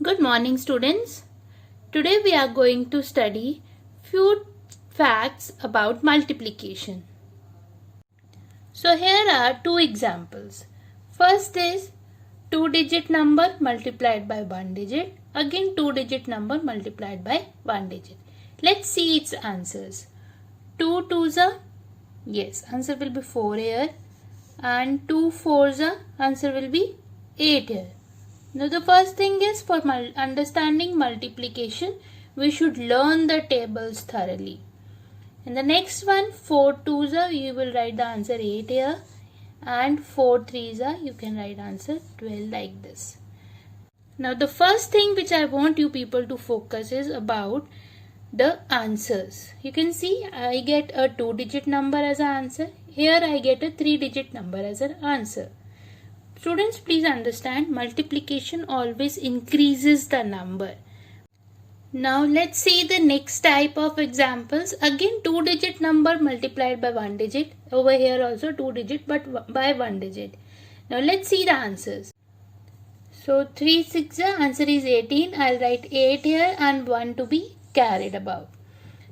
Good morning, students. Today we are going to study few facts about multiplication. So here are two examples. First is 2-digit number multiplied by 1 digit. Again 2-digit number multiplied by 1 digit. Let's see its answers. 2 twos are, yes, answer will be 4 here. And 2 fours are, answer will be 8 here. Now the first thing is, for understanding multiplication, we should learn the tables thoroughly. And the next one, 4 twos are, you will write the answer 8 here. And 4 threes are, you can write answer 12 like this. Now the first thing which I want you people to focus is about the answers. You can see I get a 2-digit number as an answer. Here I get a 3-digit number as an answer. Students, please understand, multiplication always increases the number. Now let's see the next type of examples. Again 2-digit number multiplied by 1 digit. Over here also 2 digit but by 1 digit. Now let's see the answers. So 3 6 the answer is 18. I'll write 8 here and 1 to be carried above.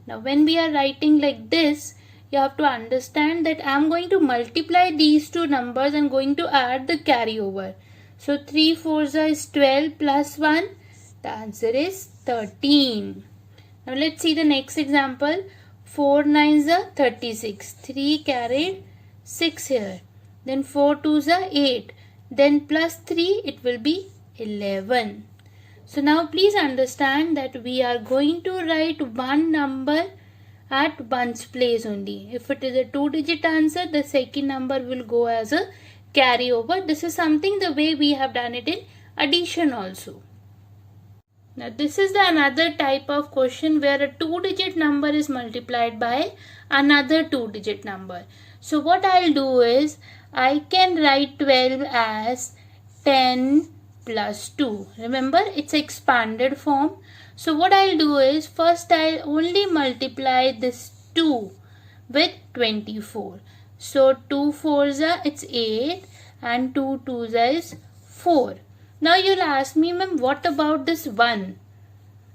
Now when we are writing like this, you have to understand that I am going to multiply these two numbers and going to add the carryover. So 3 fours is 12 plus 1. The answer is 13. Now let's see the next example. 4 nines are 36. 3 carried 6 here. Then 4 twos are 8. Then plus 3 it will be 11. So now please understand that we are going to write one number at one's place only. If it is a 2-digit answer, the second number will go as a carryover. This is something the way we have done it in addition also. Now this is the another type of question where a 2-digit number is multiplied by another 2-digit number. So what I'll do is, I can write 12 as 10 plus 2. Remember, it's expanded form. So what I'll do is, first I'll only multiply this 2 with 24. So 2 fours are, it's 8 and 2 twos is 4. Now you'll ask me, ma'am, what about this 1?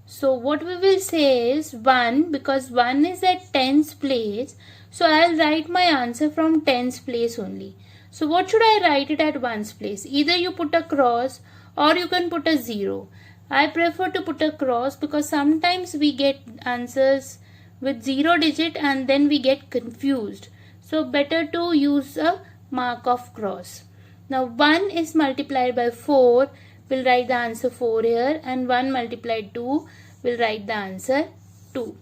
So what we will say is 1, because 1 is at 10's place. So I'll write my answer from 10's place only. So what should I write it at 1's place? Either you put a cross or you can put a 0. I prefer to put a cross because sometimes we get answers with 0 digit and then we get confused. So better to use a mark of cross. Now 1 is multiplied by 4. We'll write the answer 4 here, and 1 multiplied 2. We'll write the answer 2.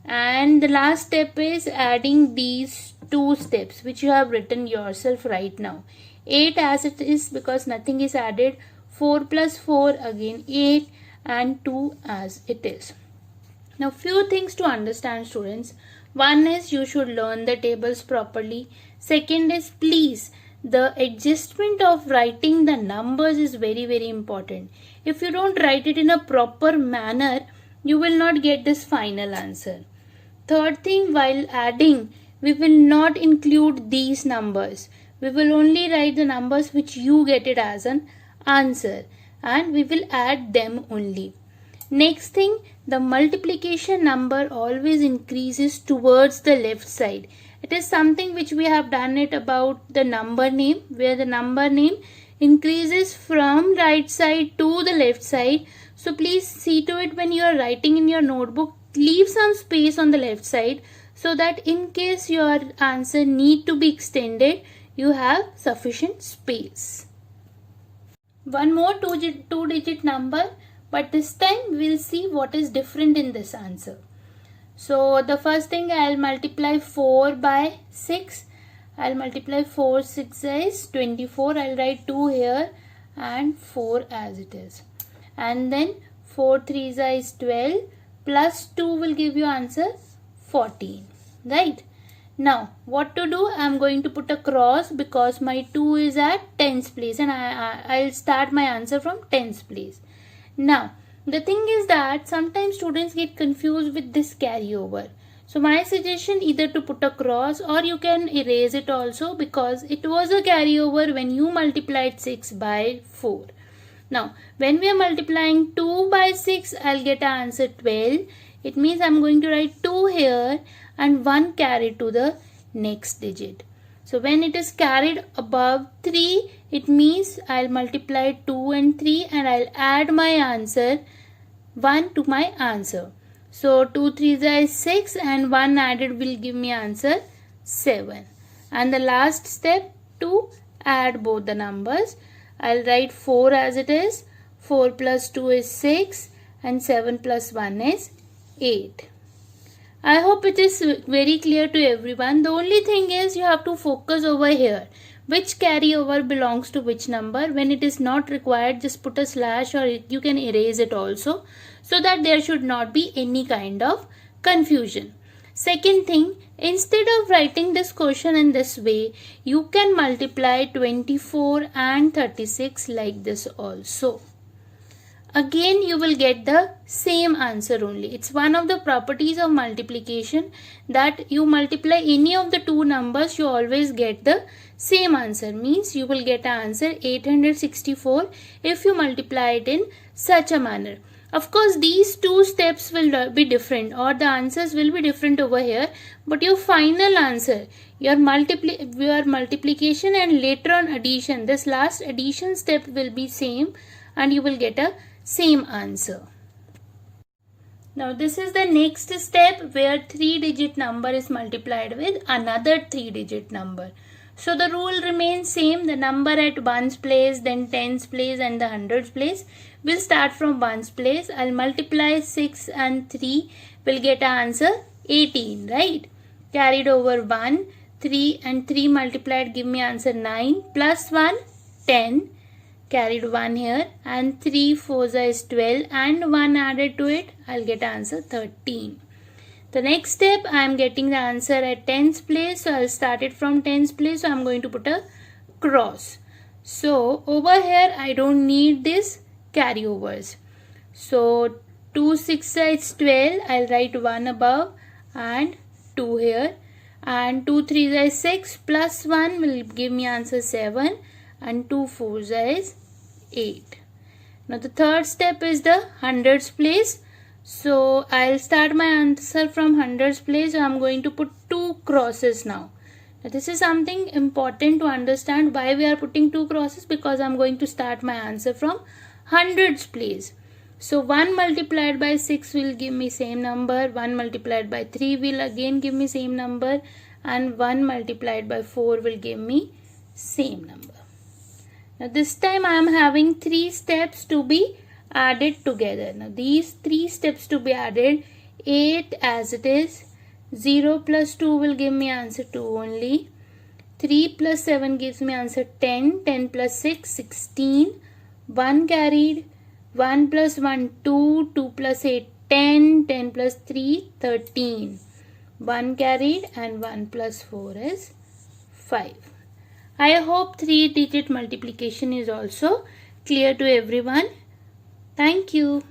And the last step is adding these two steps which you have written yourself right now. 8 as it is because nothing is added. 4 plus 4 again 8 and 2 as it is. Now few things to understand, students. One is you should learn the tables properly. Second is, please, the adjustment of writing the numbers is very important. If you don't write it in a proper manner, you will not get this final answer. Third thing, while adding, we will not include these numbers. We will only write the numbers which you get it as an answer, and we will add them only. Next thing, the multiplication number always increases towards the left side. It is something which we have done it about the number name, where the number name increases from right side to the left side. So please see to it, when you are writing in your notebook, leave some space on the left side so that in case your answer need to be extended, you have sufficient space. One more 2-digit number, but this time we'll see what is different in this answer. So the first thing, I'll multiply 4 by 6. I'll multiply 4 6 is 24. I'll write 2 here and 4 as it is. And then 4 3 is 12 plus 2 will give you answer 14. Right? Now what to do? I'm going to put a cross because my 2 is at 10's place and I'll start my answer from 10's place. Now the thing is that sometimes students get confused with this carryover. So my suggestion, either to put a cross or you can erase it also, because it was a carryover when you multiplied 6 by 4. Now, when we are multiplying 2 by 6, I'll get an answer 12. It means I'm going to write 2 here and 1 carried to the next digit. So when it is carried above 3, it means I'll multiply 2 and 3 and I'll add my answer 1 to my answer. So 2 3s is 6 and 1 added will give me answer 7. And the last step, to add both the numbers, I'll write 4 as it is. 4 plus 2 is 6 and 7 plus 1 is 8. I hope it is very clear to everyone. The only thing is you have to focus over here. Which carryover belongs to which number? When it is not required, just put a slash or you can erase it also, so that there should not be any kind of confusion. Second thing, instead of writing this question in this way, you can multiply 24 and 36 like this also. Again, you will get the same answer only. It's one of the properties of multiplication that you multiply any of the two numbers, you always get the same answer. Means you will get an answer 864 if you multiply it in such a manner. Of course, these two steps will be different or the answers will be different over here. But your final answer, your multiplication and later on addition, this last addition step will be same and you will get a same answer. Now this is the next step where 3-digit number is multiplied with another 3-digit number. So the rule remains same. The number at ones place, then tens place and the hundreds place. We'll start from ones place. I'll multiply 6 and 3. We'll get an answer 18, right? Carried over 1, 3 and 3 multiplied give me answer 9 plus 1, 10. Carried 1 here and 3 4s is 12 and 1 added to it, I'll get answer 13. The next step, I am getting the answer at tens place, so I'll start it from tens place, so I'm going to put a cross. So over here I don't need this carryovers. So 2 6 is 12, I'll write 1 above and 2 here, and 2 3 is 6 plus 1 will give me answer 7 and 2 4s is 8. Now the third step is the hundreds place. So I'll start my answer from hundreds place. So I'm going to put 2 crosses now. Now this is something important to understand why we are putting 2 crosses, because I'm going to start my answer from hundreds place. So 1 multiplied by 6 will give me same number, 1 multiplied by 3 will again give me same number, and 1 multiplied by 4 will give me same number. Now this time I am having 3 steps to be added together. Now these 3 steps to be added, 8 as it is, 0 plus 2 will give me answer 2 only, 3 plus 7 gives me answer 10, 10 plus 6, 16, 1 carried, 1 plus 1, 2, 2 plus 8, 10, 10 plus 3, 13, 1 carried and 1 plus 4 is 5. I hope 3-digit multiplication is also clear to everyone. Thank you.